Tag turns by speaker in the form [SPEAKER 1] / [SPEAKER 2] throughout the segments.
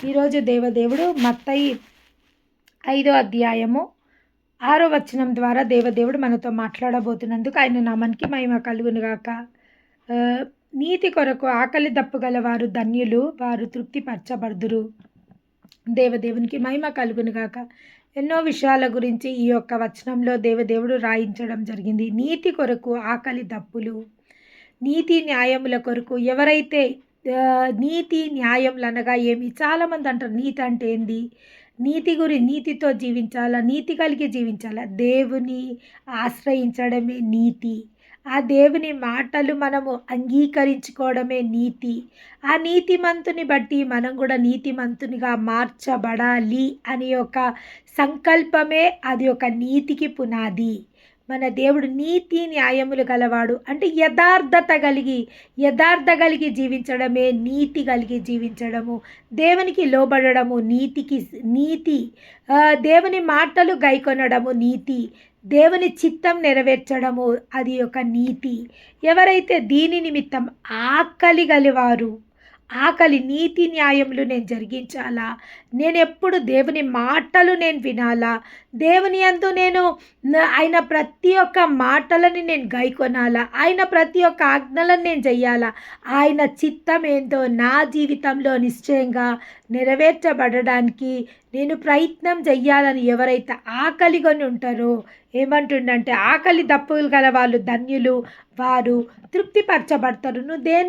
[SPEAKER 1] ఈరోజు దేవదేవుడు మత్తయి 5వ అధ్యాయము 6వ వచనం ద్వారా దేవదేవుడు మనతో మాట్లాడబోతున్నందుకు ఆయన నామానికి మహిమ కలుగునుగాక. నీతి కొరకు ఆకలి దప్పుగల వారు ధన్యులు, వారు తృప్తిపరచబడుదురు. దేవదేవునికి మహిమ కలుగునుగాక. ఎన్నో విషయాల గురించి ఈ యొక్క వచనంలో దేవదేవుడు రాయించడం జరిగింది. నీతి కొరకు ఆకలి దప్పులు, నీతి న్యాయముల కొరకు ఎవరైతే నీతి న్యాయములు అనగా ఏమి? చాలామంది అంటారు నీతి అంటే ఏంది, నీతితో జీవించాలా, నీతి కలిగి జీవించాలా. దేవుని ఆశ్రయించడమే నీతి. ఆ దేవుని మాటలు మనము అంగీకరించుకోవడమే నీతి. ఆ నీతిమంతుని బట్టి మనం కూడా నీతిమంతునిగా మార్చబడాలి అని ఒక సంకల్పమే అది ఒక నీతికి పునాది. మన దేవుడు నీతి న్యాయములు గలవాడు అంటే యథార్థత కలిగి జీవించడమే నీతి కలిగి జీవించడము. దేవునికి లోబడము నీతి. దేవుని మాటలు గైకొనడము నీతి. దేవుని చిత్తం నెరవేర్చడము అది ఒక నీతి. ఎవరైతే దీని నిమిత్తం ఆకలి గలవారు, నీతి న్యాయములు నేను జరిగించాలా, నేను ఎప్పుడు దేవుని మాటలు నేను వినాలా, దేవుని యందు నేను ఆయన ప్రతి ఒక్క మాటలని నేను గైకొనాలా, ఆయన ప్రతి ఒక్క ఆజ్ఞలను నేను చెయ్యాలా, ఆయన చిత్తం ఏందో నా జీవితంలో నిశ్చయంగా నెరవేర్చబడడానికి నేను ప్రయత్నం చెయ్యాలని ఎవరైతే ఆకలిగొని ఉంటారో, ఏమంటుండంటే ఆకలి దప్పులు గల వాళ్ళు ధన్యులు, వారు తృప్తిపరచబడతారు. నువ్వు దేని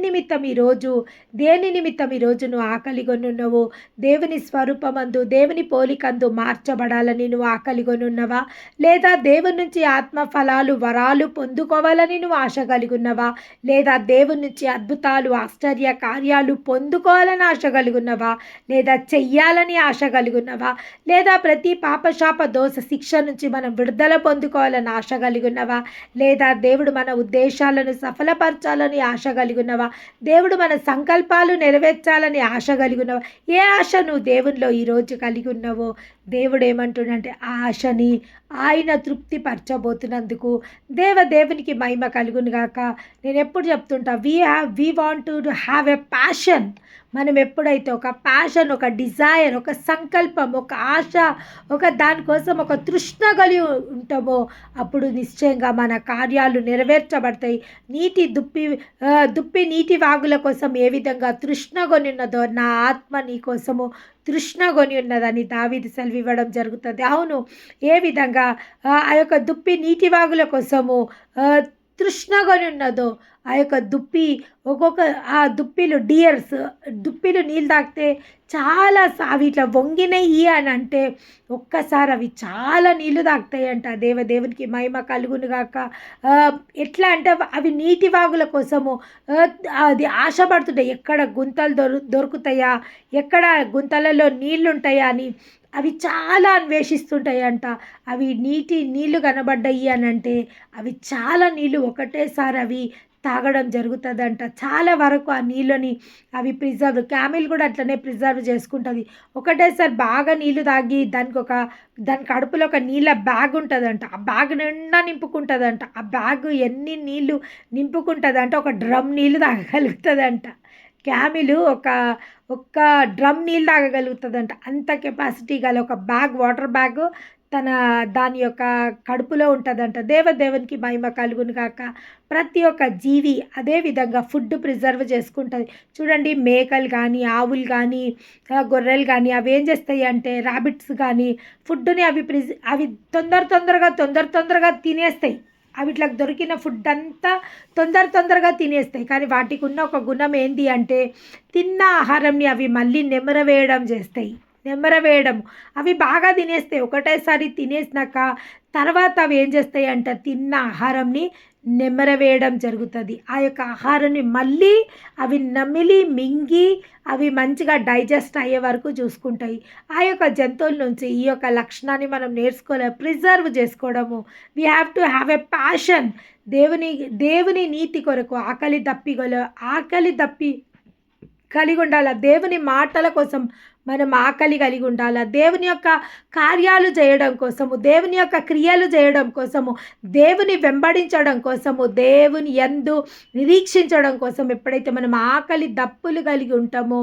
[SPEAKER 1] నిమిత్తం ఈరోజు నువ్వు ఆకలిగొనున్నావు? దేవుని స్వరూపమందు, దేవుని పోలికందు మార్చబడాలని నువ్వు ఆకలిగొనున్నవా? లేదా దేవుని నుంచి ఆత్మ ఫలాలు వరాలు పొందుకోవాలని నువ్వు ఆశ కలిగి ఉన్నవా? లేదా దేవుని నుంచి అద్భుతాలు ఆశ్చర్య కార్యాలు పొందుకోవాలని ఆశ కలిగి ఉన్నవా? లేదా చెయ్యాలని ఆశ కలిగి ఉన్నవా? లేదా ప్రతి పాపశాప దోష శిక్ష నుంచి మనం విడుదల పొందుకోవాలని ఆశ కలిగి ఉన్నవా? లేదా దేవుడు మన ఉద్దేశాలను సఫలపరచాలని ఆశ కలిగి ఉన్నవా? దేవుడు మన సంకల్పాలు నెరవేర్చాలని ఆశ కలిగి ఉన్నవా? ఏ ఆశ నువ్వు దేవునిలో ఈరోజు కలిగి ఉన్నావో దేవుడు ఏమంటున్నంటే ఆ ఆశని ఆయన తృప్తిపరచబోతున్నందుకు దేవునికి మహిమ కలుగునుగాక. నేను ఎప్పుడు చెప్తుంటా, we want to have a passion. మనం ఎప్పుడైతే ఒక ప్యాషన్, ఒక డిజైర్, ఒక సంకల్పం, ఒక ఆశ, ఒక దానికోసం ఒక తృష్ణ కలిగి ఉంటామో అప్పుడు నిశ్చయంగా మన కార్యాలు నెరవేర్చబడతాయి. దుప్పి నీటి వాగుల కోసం ఏ విధంగా తృష్ణగొని ఉన్నదో నా ఆత్మ నీ కోసము తృష్ణగొని ఉన్నదని దావీదు సెలవివ్వడం జరుగుతుంది. అవును, ఏ విధంగా ఆ యొక్క దుప్పి నీటి వాగుల కోసము తృష్ణగొని ఉన్నదో ఆ యొక్క ఆ దుప్పిలు నీళ్ళు తాగితే చాలా అవి ఇట్లా వంగినయి అని అంటే ఒక్కసారి అవి చాలా నీళ్లు తాగుతాయి అంట. దేవునికి మహిమ కలుగునుగాక. ఎట్లా అంటే అవి నీటి వాగుల కోసము అది ఆశపడుతుంటాయి. ఎక్కడ గుంతలు దొరుకుతాయా, ఎక్కడ గుంతలలో నీళ్లు ఉంటాయా అని అవి చాలా అన్వేషిస్తుంటాయంట. అవి నీళ్లు కనబడ్డాయి అని అంటే అవి చాలా నీళ్ళు ఒకటేసారి అవి తాగడం జరుగుతుందంట. చాలా వరకు ఆ నీళ్ళని అవి క్యామిల్ కూడా అట్లనే ప్రిజర్వ్ చేసుకుంటుంది. ఒకటేసారి బాగా నీళ్ళు తాగి దాని కడుపులో ఒక నీళ్ళ బ్యాగ్ ఉంటుందంట. ఆ బ్యాగ్ నిండా నింపుకుంటుందంట. ఆ బ్యాగ్ ఎన్ని నీళ్ళు నింపుకుంటుందంట, ఒక డ్రమ్ నీళ్ళు తాగగలుగుతుందంట. క్యామిల్ ఒక డ్రమ్ నీళ్ళు తాగగలుగుతుందంట. అంత కెపాసిటీ గల ఒక వాటర్ బ్యాగ్ దాని యొక్క కడుపులో ఉంటుందంట. దేవునికి మహిమ కలుగునుగాక. ప్రతి ఒక్క జీవి అదే విధంగా ఫుడ్ ప్రిజర్వ్ చేసుకుంటుంది. చూడండి, మేకలు కానీ, ఆవులు కానీ, గొర్రెలు కానీ అవి ఏం చేస్తాయి అంటే, ర్యాబిట్స్ కానీ ఫుడ్ని అవి తొందరగా తినేస్తాయి. అవిట్లకు దొరికిన ఫుడ్ అంతా తొందరగా తినేస్తాయి. కానీ వాటికి ఉన్న ఒక గుణం ఏంటి అంటే, తిన్న ఆహారంని అవి మళ్ళీ నెమరవేయడం. అవి బాగా తినేస్తాయి. ఒకటేసారి తినేసినాక తర్వాత అవి ఏం చేస్తాయి అంటే, తిన్న ఆహారంని నెమరవేయడం జరుగుతుంది. ఆ యొక్క ఆహారాన్ని మళ్ళీ అవి నమిలి మింగి అవి మంచిగా డైజెస్ట్ అయ్యే వరకు చూసుకుంటాయి. ఆ యొక్క జంతువుల నుంచి ఈ యొక్క లక్షణాన్ని మనం ప్రిజర్వ్ చేసుకోవడము. We have to have a passion. దేవుని నీతి కొరకు ఆకలి దప్పి కలిగి ఉండాలా. దేవుని మాటల కోసం మనం ఆకలి కలిగి ఉండాలా. దేవుని యొక్క కార్యాలు చేయడం కోసము, దేవుని యొక్క క్రియలు చేయడం కోసము, దేవుని వెంబడించడం కోసము, దేవుని యందు నిరీక్షించడం కోసం ఎప్పుడైతే మనం ఆకలి దప్పులు కలిగి ఉంటామో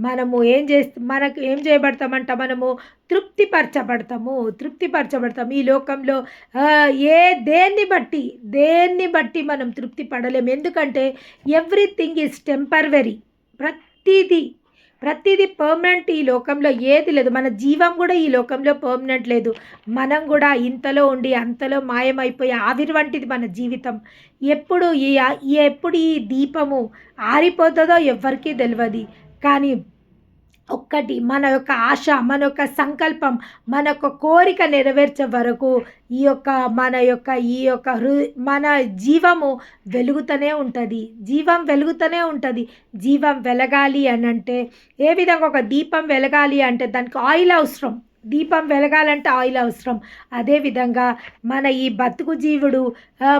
[SPEAKER 1] మనము మనకు ఏం చేయబడతామంట, మనము తృప్తిపరచబడతాము. ఈ లోకంలో దేన్ని బట్టి మనం తృప్తి పడలేము. ఎందుకంటే ఎవ్రీథింగ్ ఈజ్ టెంపరవరీ. ప్రతిదీ పర్మనెంట్. ఈ లోకంలో ఏది లేదు. మన జీవం కూడా ఈ లోకంలో పర్మనెంట్ లేదు. మనం కూడా ఇంతలో ఉండి అంతలో మాయమైపోయి ఆవిరి వంటిది మన జీవితం. ఎప్పుడు ఈ దీపము ఆరిపోతుందో ఎవ్వరికీ తెలియదు. కానీ ఒక్కటి, మన యొక్క ఆశ, మన యొక్క సంకల్పం, మన యొక్క కోరిక నెరవేర్చే వరకు మన జీవము వెలుగుతూనే ఉంటుంది. జీవం వెలగాలి అని అంటే, ఏ విధంగా ఒక దీపం వెలగాలి అంటే దానికి ఆయిల్ అవసరం. దీపం వెలగాలంటే ఆయిల్ అవసరం. అదేవిధంగా మన ఈ బతుకు జీవుడు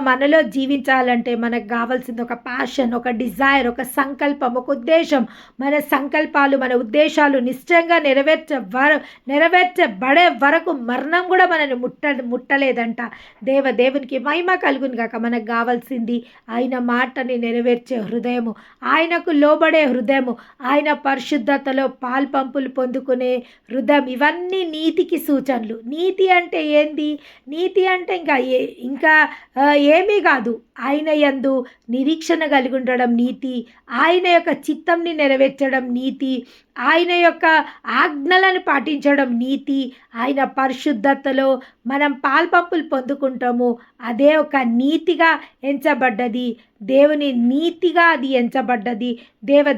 [SPEAKER 1] మనలో జీవించాలంటే మనకు కావాల్సింది ఒక ప్యాషన్, ఒక డిజైర్, ఒక సంకల్పం, ఒక ఉద్దేశం. మన సంకల్పాలు, మన ఉద్దేశాలు నిశ్చయంగా నెరవేర్చబడే వరకు మరణం కూడా మనని ముట్టలేదంట. దేవునికి మహిమ కలుగును గాక. మనకు కావాల్సింది ఆయన మాటని నెరవేర్చే హృదయము, ఆయనకు లోబడే హృదయము, ఆయన పరిశుద్ధతలో పాల్పంపులు పొందుకునే హృదయం. ఇవన్నీ నీతికి సూచనలు. నీతి అంటే ఏంది? నీతి అంటే ఇంకా ఏమీ కాదు. ఆయన యందు నిరీక్షణ కలిగి ఉండడం నీతి, ఆయన యొక్క చిత్తంని నెరవేర్చడం నీతి, ఆయన యొక్క ఆజ్ఞలను పాటించడం నీతి. ఆయన పరిశుద్ధతలో మనం పాల్పంపులు పొందుకుంటాము. అదే ఒక నీతిగా ఎంచబడ్డది. దేవుని నీతిగా అది ఎంచబడ్డది.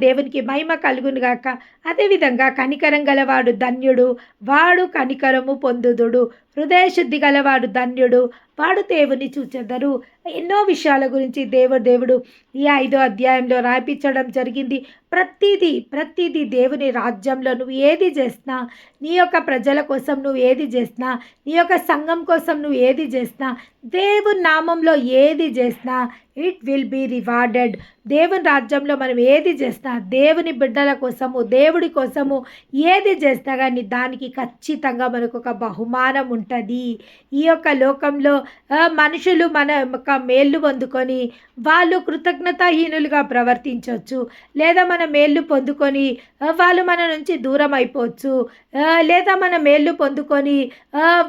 [SPEAKER 1] దేవునికి మహిమ కలుగును గాక. అదేవిధంగా కనికరం గలవాడు ధన్యుడు, వాడు కనికరము పొందుదుడు. హృదయశుద్ధి గలవాడు ధన్యుడు, వాడు దేవుని చూచెదరు. ఎన్నో విషయాల గురించి దేవుడు ఈ 5వ అధ్యాయంలో రాయించడం జరిగింది. ప్రతిదీ దేవుని రాజ్యంలో నువ్వు ఏది చేసినా, నీ యొక్క ప్రజల కోసం నువ్వు ఏది చేసినా, నీ యొక్క సంఘం కోసం నువ్వు ఏది చేసినా, దేవుని నామంలో ఏది చేసినా ఇట్ విల్ బీ రివార్డెడ్. దేవుని రాజ్యంలో మనం ఏది చేసినా, దేవుని బిడ్డల కోసము, దేవుడి కోసము ఏది చేసినా కానీ దానికి ఖచ్చితంగా మనకు ఒక బహుమానం ఉంటుంది. ఈ యొక్క లోకంలో మనుషులు మన యొక్క మేళ్ళు పొందుకొని వాళ్ళు కృతజ్ఞతాహీనులుగా ప్రవర్తించవచ్చు, లేదా మన మేళ్ళు పొందుకొని వాళ్ళు మన నుంచి దూరం అయిపోవచ్చు, లేదా మన మేళ్ళు పొందుకొని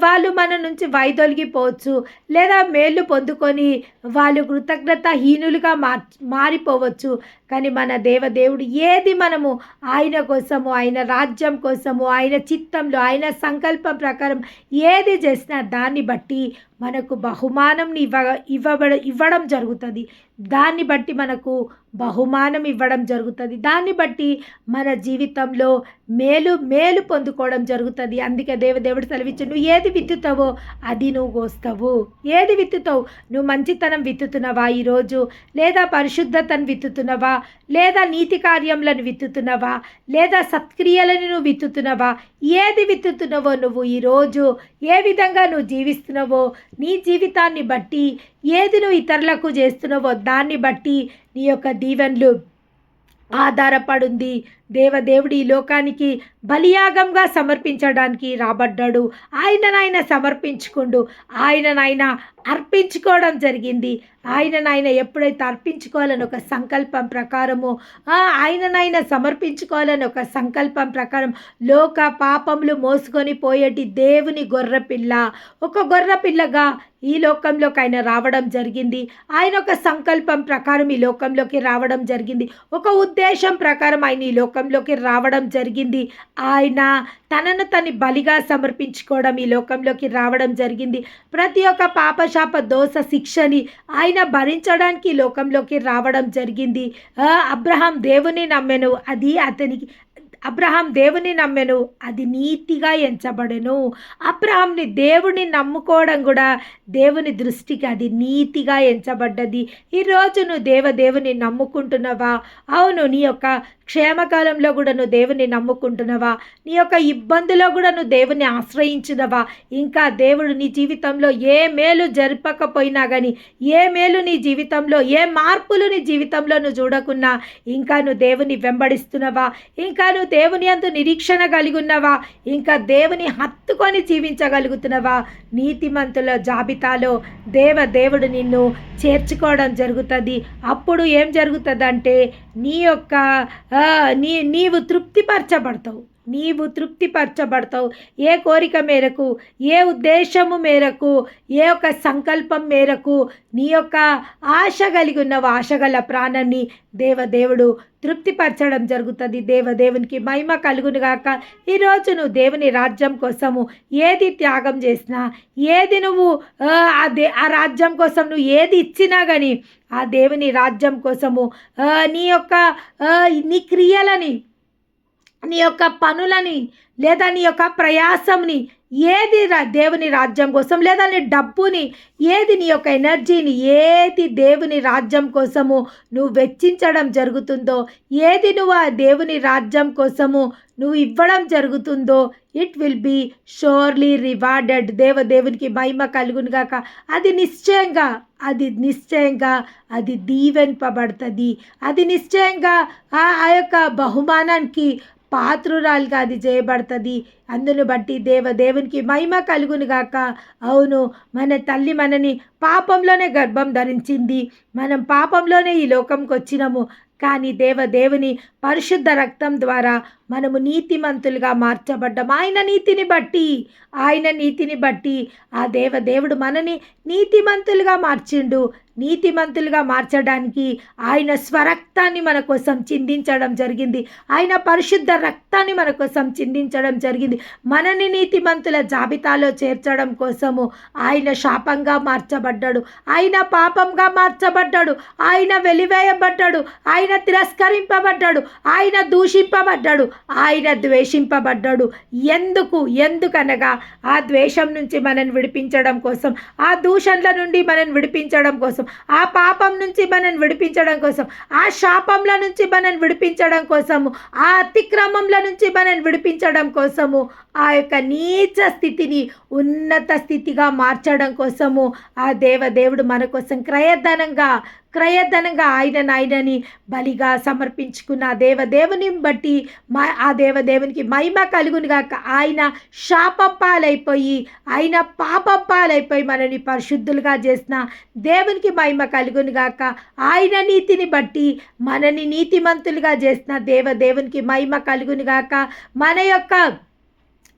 [SPEAKER 1] వాళ్ళు మన నుంచి వైదొలిగిపోవచ్చు, లేదా మేళ్ళు పొందుకొని వాళ్ళు కృతజ్ఞతాహీనులుగా మారిపోవచ్చు. కానీ మన దేవుడు ఏది మనము ఆయన కోసము, ఆయన రాజ్యం కోసము, ఆయన చిత్తంలో, ఆయన సంకల్పం ప్రకారం ఏది చేసినా దాన్ని బట్టి మనకు బహుమానం ఇవ్వడం జరుగుతుంది. దాన్ని బట్టి మనకు బహుమానం ఇవ్వడం జరుగుతుంది. దాన్ని బట్టి మన జీవితంలో మేలు పొందుకోవడం జరుగుతుంది. అందుకే దేవుడు సెలవిచ్చి, నువ్వు ఏది విత్తుతావో అది నువ్వు కోస్తావు. ఏది విత్తుతావు? నువ్వు మంచితనం విత్తుతున్నావా ఈరోజు? లేదా పరిశుద్ధతను విత్తుతున్నావా? లేదా నీతి కార్యములను విత్తుతున్నావా? లేదా సత్క్రియలను నువ్వు విత్తుతున్నావా? ఏది విత్తుతున్నావో నువ్వు ఈరోజు, ఏ విధంగా నువ్వు జీవిస్తున్నావో, నీ జీవితాన్ని బట్టి ఏది నువ్వు ఇతరులకు చేస్తున్నావో దాన్ని బట్టి నీ యొక్క దీవెనలు ఆధారపడింది. దేవుడు ఈ లోకానికి బలియాగంగా సమర్పించడానికి రాబడ్డాడు. ఆయననైనా సమర్పించుకుండు, ఆయననైనా అర్పించుకోవడం జరిగింది. ఆయననైనా ఎప్పుడైతే అర్పించుకోవాలని ఒక సంకల్పం ప్రకారము, ఆయననైనా సమర్పించుకోవాలని ఒక సంకల్పం ప్రకారం లోక పాపములు మోసుకొని పోయేటి దేవుని గొర్రెపిల్ల, ఒక గొర్రెపిల్లగా ఈ లోకంలోకి ఆయన రావడం జరిగింది. ఆయన ఒక సంకల్పం ప్రకారం ఈ లోకంలోకి రావడం జరిగింది. ఒక ఉద్దేశం ప్రకారం ఆయన ఈ లోకంలోకి రావడం జరిగింది. ఆయన తనను బలిగా సమర్పించుకోవడం ఈ లోకంలోకి రావడం జరిగింది. ప్రతి ఒక్క పాపశాప దోష శిక్షని ఆయన భరించడానికి ఈ లోకంలోకి రావడం జరిగింది. అబ్రహాం దేవుని నమ్మెను, అబ్రహాం దేవుని నమ్మెను, అది నీతిగా ఎంచబడెను. అబ్రహాంని దేవుని నమ్ముకోవడం కూడా దేవుని దృష్టికి అది నీతిగా ఎంచబడ్డది. ఈరోజు నువ్వు దేవుని నమ్ముకుంటున్నావా? అవును, నీ యొక్క క్షేమకాలంలో కూడా నువ్వు దేవుని నమ్ముకుంటున్నావా? నీ యొక్క ఇబ్బందిలో కూడా నువ్వు దేవుని ఆశ్రయించినవా? ఇంకా దేవుడు నీ జీవితంలో ఏ మేలు జరపకపోయినా కానీ, ఏ మేలు నీ జీవితంలో, ఏ మార్పులు నీ జీవితంలో నువ్వు చూడకున్నా ఇంకా నువ్వు దేవుని వెంబడిస్తున్నవా? ఇంకా నువ్వు దేవుని యందు నిరీక్షణ కలిగి ఉన్నవా? ఇంకా దేవుని హత్తుకొని జీవించగలుగుతున్నవా? నీతిమంతుల జాబితాలో దేవుడు నిన్ను చేర్చుకోవడం జరుగుతుంది. అప్పుడు ఏం జరుగుతుందంటే నీ యొక్క నీవు తృప్తిపరచబడతావు. ఏ కోరిక మేరకు, ఏ ఉద్దేశము మేరకు, ఏ యొక్క సంకల్పం మేరకు నీ యొక్క ఆశ కలిగి ఉన్నవు, ఆశగల ప్రాణాన్ని దేవుడు తృప్తిపరచడం జరుగుతుంది. దేవునికి మహిమ కలుగునుగాక. ఈరోజు నువ్వు దేవుని రాజ్యం కోసము ఏది త్యాగం చేసినా, ఏది నువ్వు ఆ రాజ్యం కోసం నువ్వు ఏది ఇచ్చినా కానీ, ఆ దేవుని రాజ్యం కోసము నీ యొక్క నీ క్రియలని, నీ యొక్క పనులని, లేదా నీ యొక్క ప్రయాసంని, ఏది దేవుని రాజ్యం కోసం, లేదా నీ డబ్బుని, ఏది నీ యొక్క ఎనర్జీని, ఏది దేవుని రాజ్యం కోసము నువ్వు వెచ్చించడం జరుగుతుందో, ఏది నువ్వు ఆ దేవుని రాజ్యం కోసము నువ్వు ఇవ్వడం జరుగుతుందో, it will be surely rewarded. దేవునికి మహిమ కలుగునుగాక. అది నిశ్చయంగా అది దీవెంపబడుతుంది. అది నిశ్చయంగా ఆ యొక్క బహుమానానికి పాత్రురాలుగా అది చేయబడుతుంది. అందును బట్టి దేవునికి మహిమ కలుగునుగాక. అవును, మన తల్లి మనని పాపంలోనే గర్భం ధరించింది, మనం పాపంలోనే ఈ లోకంకి వచ్చినాము. కానీ దేవుని పరిశుద్ధ రక్తం ద్వారా మనము నీతిమంతులుగా మార్చబడ్డాం. ఆయన నీతిని బట్టి ఆ దేవుడు మనని నీతిమంతులుగా మార్చిండు. నీతిమంతులుగా మార్చడానికి ఆయన స్వరక్తాన్ని మన కోసం చిందించడం జరిగింది. ఆయన పరిశుద్ధ రక్తాన్ని మన కోసం చిందించడం జరిగింది. మనని నీతిమంతుల జాబితాలో చేర్చడం కోసము ఆయన శాపంగా మార్చబడ్డాడు, ఆయన పాపంగా మార్చబడ్డాడు, ఆయన వెలివేయబడ్డాడు, ఆయన తిరస్కరింపబడ్డాడు, ఆయన దూషింపబడ్డాడు, ఆయన ద్వేషింపబడ్డాడు. ఎందుకనగా ఆ ద్వేషం నుంచి మనల్ని విడిపించడం కోసం, ఆ దూషణల నుండి మనల్ని విడిపించడం కోసం, ఆ పాపం నుంచి మనల్ని విడిపించడం కోసం, ఆ శాపంల నుంచి మనల్ని విడిపించడం కోసము, ఆ అతిక్రమంల నుంచి మనల్ని విడిపించడం కోసము, ఆ యొక్క నీచ స్థితిని ఉన్నత స్థితిగా మార్చడం కోసము ఆ దేవుడు మన కోసం క్రయధనంగా ఆయనని బలిగా సమర్పించుకున్న దేవుని బట్టి ఆ దేవునికి మహిమ కలుగునుగాక. ఆయన శాపం పాలైపోయి, ఆయన పాపం పాలైపోయి మనని పరిశుద్ధులుగా చేసిన దేవునికి మహిమ కలుగునుగాక. ఆయన నీతిని బట్టి మనని నీతిమంతులుగా చేసిన దేవునికి మహిమ కలుగునుగాక.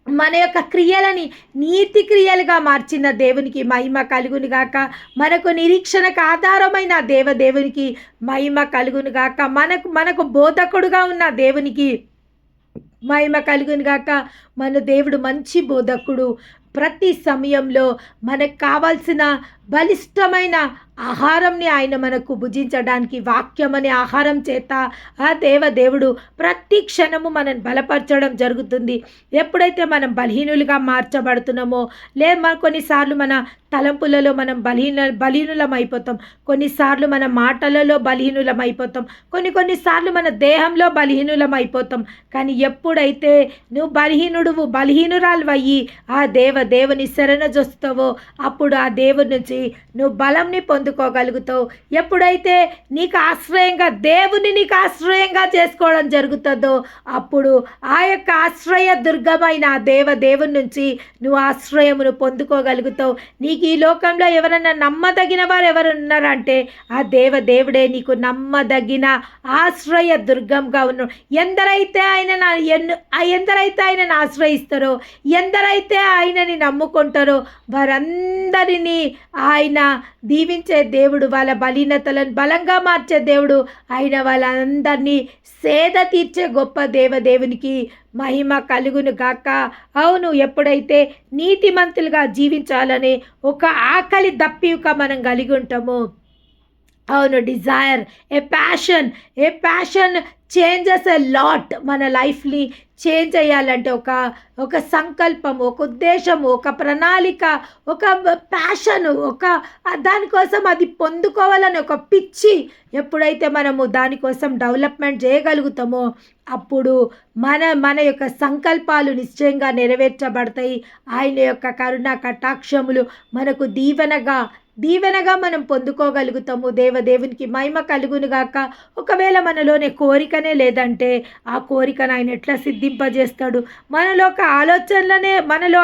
[SPEAKER 1] మన యొక్క క్రియలని నీతి క్రియలుగా మార్చిన దేవునికి మహిమ కలుగునుగాక. మనకు నిరీక్షణకు ఆధారమైన దేవునికి మహిమ కలుగునుగాక. మనకు బోధకుడుగా ఉన్న దేవునికి మహిమ కలుగునుగాక. మన దేవుడు మంచి బోధకుడు. ప్రతి సమయంలో మనకు కావాల్సిన బలిష్టమైన ఆహారంని ఆయన మనకు భుజించడానికి వాక్యం అనే ఆహారం చేత ఆ దేవుడు ప్రతి క్షణము మనం బలపరచడం జరుగుతుంది. ఎప్పుడైతే మనం బలహీనులుగా మార్చబడుతున్నామో, కొన్నిసార్లు మన తలంపులలో మనం బలహీనులం అయిపోతాం, కొన్నిసార్లు మన మాటలలో బలహీనులం అయిపోతాం, కొన్నిసార్లు మన దేహంలో బలహీనులం అయిపోతాం. కానీ ఎప్పుడైతే నువ్వు బలహీనురాలు అయ్యి ఆ దేవుని శరణ జొస్తావో, అప్పుడు ఆ దేవుడి నుంచి నువ్వు బలంని పొందుకోగలుగుతావు. ఎప్పుడైతే నీకు ఆశ్రయంగా చేసుకోవడం జరుగుతుందో, అప్పుడు ఆ యొక్క ఆశ్రయ దుర్గమైన దేవుని నుంచి నువ్వు ఆశ్రయమును పొందుకోగలుగుతావు. నీకు ఈ లోకంలో ఎవరన్నా నమ్మదగిన వారు ఎవరు ఉన్నారంటే ఆ దేవుడే నీకు నమ్మదగిన ఆశ్రయ దుర్గంగా ఉన్నాడు. ఎందరైతే ఆయనను ఆశ్రయిస్తారో, ఎందరైతే ఆయనని నమ్ముకుంటారో వారందరినీ ఆయన దీవించే దేవుడు, వాళ్ళ బలీనతలను బలంగా మార్చే దేవుడు, ఆయన వాళ్ళందరినీ సేద తీర్చే గొప్ప దేవునికి మహిమ కలుగును గాక. అవును, ఎప్పుడైతే నీతిమంతులుగా జీవించాలనే ఒక ఆకలి దప్పిక మనం కలిగి ఉంటామో, అవును. Desire, a passion changes a lot. మన లైఫ్‌ని చేంజ్ చేయాలంటే ఒక సంకల్పము, ఒక ఉద్దేశము, ఒక ప్రణాళిక, ఒక ప్యాషను, దానికోసం అది పొందుకోవాలని ఒక పిచ్చి ఎప్పుడైతే మనము దానికోసం డెవలప్‌మెంట్ చేయగలుగుతామో, అప్పుడు మన యొక్క సంకల్పాలు నిశ్చయంగా నెరవేర్చబడతాయి. ఆయన యొక్క కరుణ కటాక్షములు మనకు దీవెనగా మనం పొందుకోగలుగుతాము. దేవునికి మహిమ కలుగును గాక. ఒకవేళ మనలోనే కోరికనే లేదంటే, ఆ కోరికను ఆయన ఎట్లా సిద్ధింపజేస్తాడు? మనలో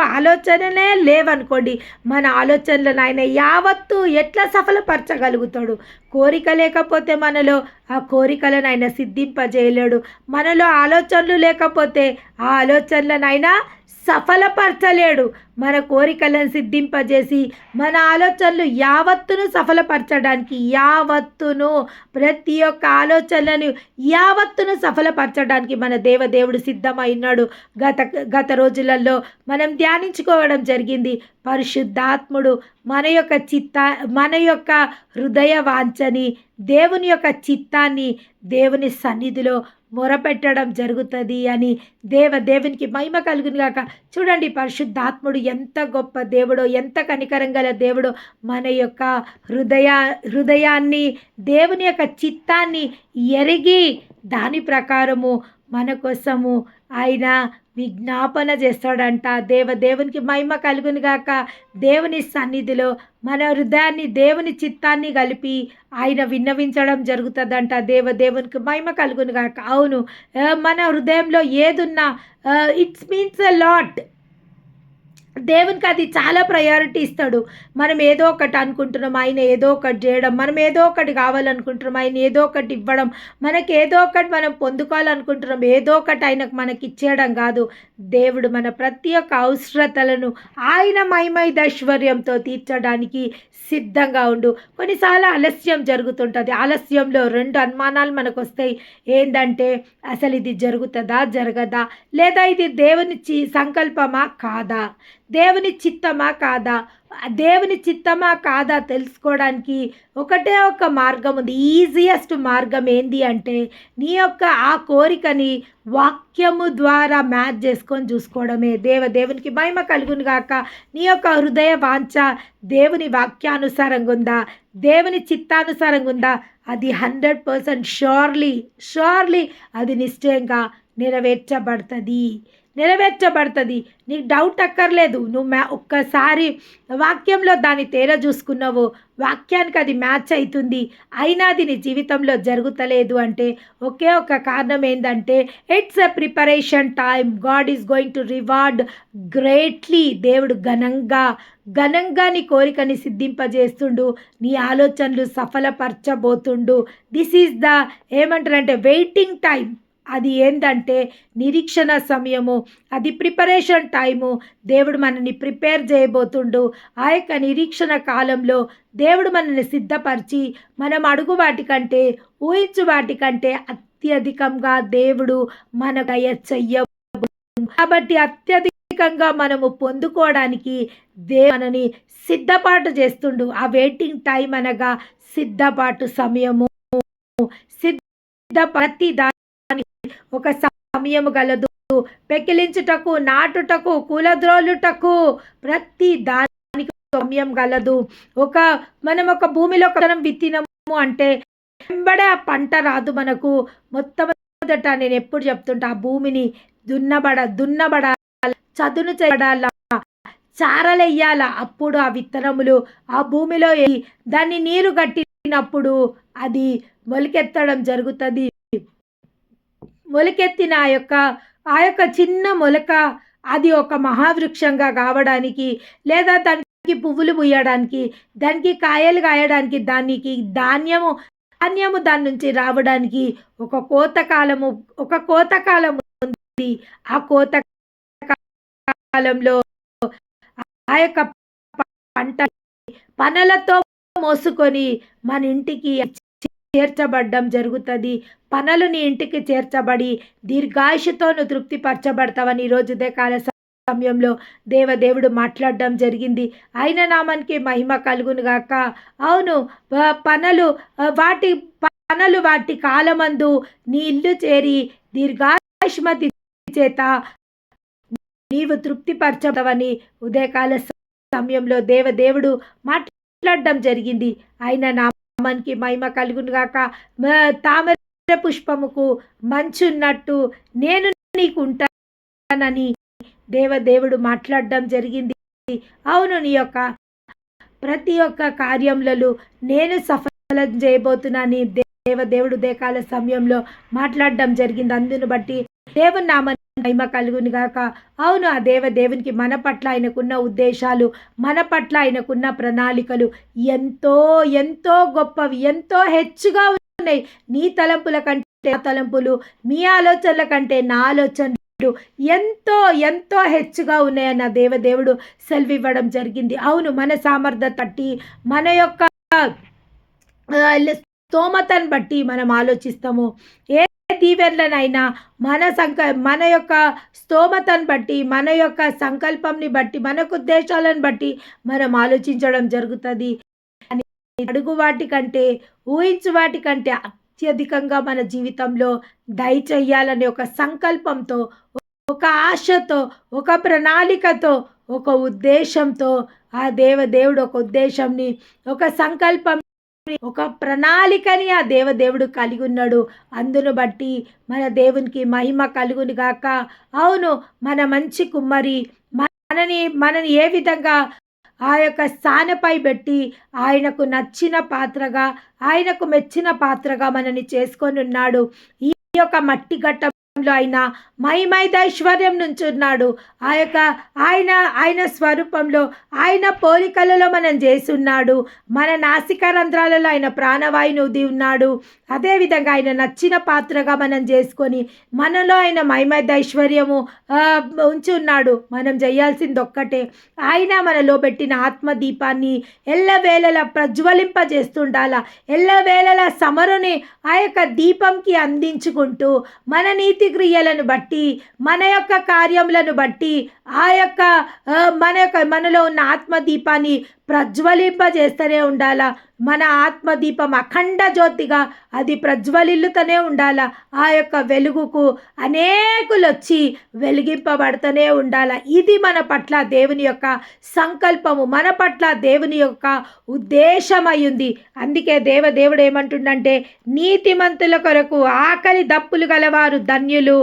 [SPEAKER 1] ఆలోచనలే లేవనుకోండి, మన ఆలోచనలను ఆయన యావత్తు ఎట్లా సఫలపరచగలుగుతాడు? కోరిక లేకపోతే మనలో ఆ కోరికలను ఆయన సిద్ధింపజేయలేడు. మనలో ఆలోచనలు లేకపోతే ఆ ఆలోచనలను ఆయన సఫలపరచలేడు. మన కోరికలను సిద్ధింపజేసి మన ఆలోచనలు యావత్తును సఫలపరచడానికి, ప్రతి ఒక్క ఆలోచనలను యావత్తును సఫలపరచడానికి మన దేవుడు సిద్ధమైనాడు. గత గత రోజులలో మనం ధ్యానించుకోవడం జరిగింది. పరిశుద్ధాత్ముడు మన యొక్క హృదయ వాంఛని, దేవుని యొక్క చిత్తాన్ని దేవుని సన్నిధిలో మొరపెట్టడం జరుగుతుంది అని దేవునికి మహిమ కలుగును గాక. చూడండి, పరిశుద్ధాత్ముడు ఎంత గొప్ప దేవుడో, ఎంత కనికరం గల దేవుడో. మన యొక్క హృదయాన్ని, దేవుని యొక్క చిత్తాన్ని ఎరిగి దాని ప్రకారము మన కోసము ఆయన విజ్ఞాపన చేస్తాడంట. దేవునికి మహిమ కలుగును గాక. దేవుని సన్నిధిలో మన హృదయాన్ని, దేవుని చిత్తాన్ని కలిపి ఆయన విన్నవించడం జరుగుతుందంట. దేవునికి మహిమ కలుగును గాక. అవును, మన హృదయంలో ఏదున్నా ఇట్స్ మీన్స్ ఎ లాట్. దేవునికి అది చాలా ప్రయారిటీ ఇస్తాడు. మనం ఏదో ఒకటి అనుకుంటున్నాం, ఆయన ఏదో ఒకటి చేయడం. మనం ఏదో ఒకటి కావాలనుకుంటున్నాం, ఆయన ఏదో ఒకటి ఇవ్వడం. మనకి ఏదో ఒకటి మనం పొందుకోవాలనుకుంటున్నాం, ఏదో ఒకటి ఆయనకు మనకి ఇచ్చేయడం కాదు. దేవుడు మన ప్రతి ఒక్క అవసరతలను ఆయన మహిమైశ్వర్యంతో తీర్చడానికి సిద్ధంగా ఉండు. కొన్నిసార్లు ఆలస్యం జరుగుతుంటుంది. ఆలస్యంలో 2 అనుమానాలు మనకు వస్తాయి. ఏంటంటే, అసలు ఇది జరుగుతుందా, జరగదా, లేదా ఇది దేవుని సంకల్పమా కాదా, దేవుని చిత్తమా కాదా తెలుసుకోవడానికి ఒకటే ఒక మార్గం ఉంది. ఈజియెస్ట్ మార్గం ఏంది అంటే, నీ యొక్క ఆ కోరికని వాక్యము ద్వారా మ్యాచ్ చేసుకొని చూసుకోవడమే. దేవునికి మహిమ కలుగును గాక. నీ యొక్క హృదయ వాంఛ దేవుని వాక్యానుసారంగా ఉందా, దేవుని చిత్తానుసారంగా ఉందా, అది 100% షూర్లీ అది నిశ్చయంగా నెరవేర్చబడుతుంది. నీకు డౌట్ అక్కర్లేదు. నువ్వు ఒక్కసారి వాక్యంలో దాన్ని తేర చూసుకున్నావు, వాక్యానికి అది మ్యాచ్ అవుతుంది, అయినా అది నీ జీవితంలో జరుగుతలేదు అంటే ఒకే ఒక కారణం ఏంటంటే, it's a preparation time. God is going to reward greatly. దేవుడు ఘనంగా నీ కోరికని సిద్ధింపజేస్తుండు, నీ ఆలోచనలు సఫలపరచబోతుండు. దిస్ ఈజ్ ఏమంటారంటే వెయిటింగ్ టైం. అది ఏంటంటే నిరీక్షణ సమయము, అది ప్రిపరేషన్ టైము. దేవుడు మనల్ని ప్రిపేర్ చేయబోతుండు. ఆ యొక్క నిరీక్షణ కాలంలో దేవుడు మనల్ని సిద్ధపరిచి, మనం అడుగు వాటికంటే, ఊహించు వాటికంటే అత్యధికంగా దేవుడు మనకు చెయ్య. కాబట్టి అత్యధికంగా మనము పొందుకోవడానికి మనని సిద్ధపాటు చేస్తుండు. ఆ వెయిటింగ్ టైం అనగా సిద్ధపాటు సమయము. ప్రతి ఒక సమయము గలదు. పెకిలించుటకు, నాటుటకు, కూలద్రోలుటకు ప్రతి దానికి సమయం గలదు. మనం ఒక భూమిలో విత్తినము అంటే వెంబడే ఆ పంట రాదు మనకు. మొట్టమొదట నేను ఎప్పుడు చెప్తుంటా, ఆ భూమిని దున్నబడాల, చదును చేయడాల, చారలెయ్యాల. అప్పుడు ఆ విత్తనములు ఆ భూమిలో దాన్ని నీరు కట్టినప్పుడు అది మొలకెత్తడం జరుగుతుంది. మొలకెత్తిన ఆ యొక్క చిన్న మొలక అది ఒక మహావృక్షంగా కావడానికి, లేదా దానికి పువ్వులు పూయడానికి, దానికి కాయలు కాయడానికి, దానికి ధాన్యము దాని నుంచి రావడానికి ఒక కోతకాలము ఉంది. ఆ కోత కాలంలో ఆ యొక్క పంట పనలతో మోసుకొని మన ఇంటికి చేర్చబడ్డం జరుగుతుంది. పనులు నీ ఇంటికి చేర్చబడి దీర్ఘాయుషుతో నువ్వు తృప్తిపరచబడతావని ఈరోజు ఉదయకాల సమయంలో దేవదేవుడు మాట్లాడడం జరిగింది. ఆయన నామానికి మహిమ కలుగును గాక. అవును. పనలు వాటి పనలు వాటి కాలమందు నీ ఇల్లు చేరి దీర్ఘాయుష్మతి చేత నీవు తృప్తిపరచవని ఉదయకాల సమయంలో దేవదేవుడు మాట్లాడడం జరిగింది. ఆయన నామానికి మహిమ కలుగును గాక. తామర పుష్పముకు మంచున్నట్టు నేను నీకు ఉంటానని దేవదేవుడు మాట్లాడడం జరిగింది. అవును, నీ యొక్క ప్రతి ఒక్క కార్యములలో నేను సఫలం చేయబోతున్నాను దేవదేవుడు ఉదయకాల సమయంలో మాట్లాడడం జరిగింది. అందును బట్టి దేవుని నామ మహిమ కలుగును గాక. అవును, ఆ దేవునికి మన పట్ల ఆయనకున్న ఉద్దేశాలు, మన పట్ల ఆయనకున్న ప్రణాళికలు ఎంతో ఎంతో గొప్పవి, ఎంతో హెచ్చుగా ఉన్నాయి. నీ తలంపుల కంటే నా తలంపులు, మీ ఆలోచనల కంటే నా ఆలోచనలు ఎంతో ఎంతో హెచ్చుగా ఉన్నాయన్న దేవదేవుడు సెలవివ్వడం జరిగింది. అవును, మన సామర్థ్యత బట్టి, మన యొక్క స్తోమతను బట్టి మనం ఆలోచిస్తాము. ఏ దీవెనలనైనా మన యొక్క స్తోమతను బట్టి, మన యొక్క సంకల్పంని బట్టి, మనకు ఉద్దేశాలను బట్టి మనం ఆలోచించడం జరుగుతుంది. అడుగు వాటికంటే, ఊహించు వాటికంటే అత్యధికంగా మన జీవితంలో దయచేయాలనే ఒక సంకల్పంతో, ఒక ఆశతో, ఒక ప్రణాళికతో, ఒక ఉద్దేశంతో ఆ దేవుడు ఒక ఉద్దేశంని, ఒక సంకల్పం, ఒక ప్రణాళికని ఆ దేవదేవుడు కలిగి ఉన్నాడు. అందును బట్టి మన దేవునికి మహిమ కలుగును గాక. అవును, మన మంచి కుమ్మరి మనని ఏ విధంగా ఆ యొక్క స్థానపై పెట్టి ఆయనకు నచ్చిన పాత్రగా, ఆయనకు మెచ్చిన పాత్రగా మనని చేసుకొని ఉన్నాడు. ఈ యొక్క మట్టి గట్ట ఆయన మహిమైదైశ్వర్యం నుంచి ఉన్నాడు. ఆ యొక్క ఆయన స్వరూపంలో, ఆయన పోలికలలో మనం చేసి ఉన్నాడు. మన నాసిక రంధ్రాలలో ఆయన ప్రాణవాయుని ఉది ఉన్నాడు. అదేవిధంగా ఆయన నచ్చిన పాత్రగా మనం చేసుకొని మనలో ఆయన మహిమైదైశ్వర్యము ఉంచి ఉన్నాడు. మనం చేయాల్సింది ఒక్కటే, ఆయన మనలో పెట్టిన ఆత్మదీపాన్ని ఎల్లవేళలా ప్రజ్వలింపజేస్తుండాల. ఎల్లవేళలా సమరుని ఆ యొక్క దీపంకి అందించుకుంటూ మన నీతి క్రియలను బట్టి, మన యొక్క కార్యములను బట్టి ఆ యొక్క మనలో ఉన్న ఆత్మదీపాన్ని ప్రజ్వలింపజేస్తూనే ఉండాలా. మన ఆత్మదీపం అఖండ జ్యోతిగా అది ప్రజ్వలిల్లుతూనే ఉండాలా. ఆ యొక్క వెలుగుకు అనేకులు వచ్చి వెలిగింపబడుతూనే ఉండాలా. ఇది మన పట్ల దేవుని యొక్క సంకల్పము, మన పట్ల దేవుని యొక్క ఉద్దేశమయ్యింది. అందుకే దేవుడు ఏమంటుండంటే, నీతిమంతుల కొరకు ఆకలి దప్పులు గలవారు ధన్యులు,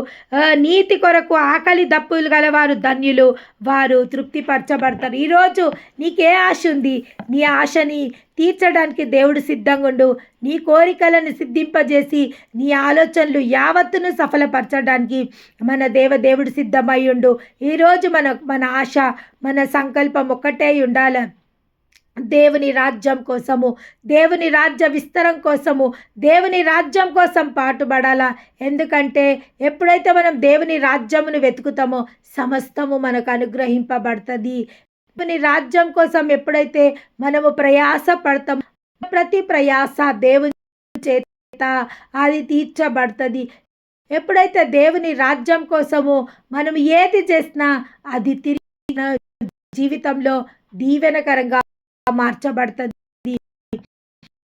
[SPEAKER 1] నీతి కొరకు ఆకలి దప్పులు గలవారు ధన్యులు, వారు తృప్తిపరచబడతారు. ఈరోజు నీకే ఆశ ఉంది, నీ ఆశని తీర్చడానికి దేవుడు సిద్ధంగా ఉండు. నీ కోరికలను సిద్ధింపజేసి నీ ఆలోచనలు యావత్తును సఫలపరచడానికి మన దేవుడు సిద్ధమై ఉండు. ఈరోజు మన ఆశ, మన సంకల్పం ఒక్కటే ఉండాలి. దేవుని రాజ్యం కోసము, దేవుని రాజ్య విస్తరం కోసము, దేవుని రాజ్యం కోసం పాటుపడాలా. ఎందుకంటే ఎప్పుడైతే మనం దేవుని రాజ్యమును వెతుకుతామో సమస్తము మనకు అనుగ్రహింపబడుతుంది. దేవుని రాజ్యం కోసం ఎప్పుడైతే మనము ప్రయాస పడతామో ప్రతి ప్రయాస దేవుని చేత అది తీర్చబడుతుంది. ఎప్పుడైతే దేవుని రాజ్యం కోసము మనం ఏది చేసినా అది తిరిగి జీవితంలో దీవెనకరంగా మార్చబడుతుంది.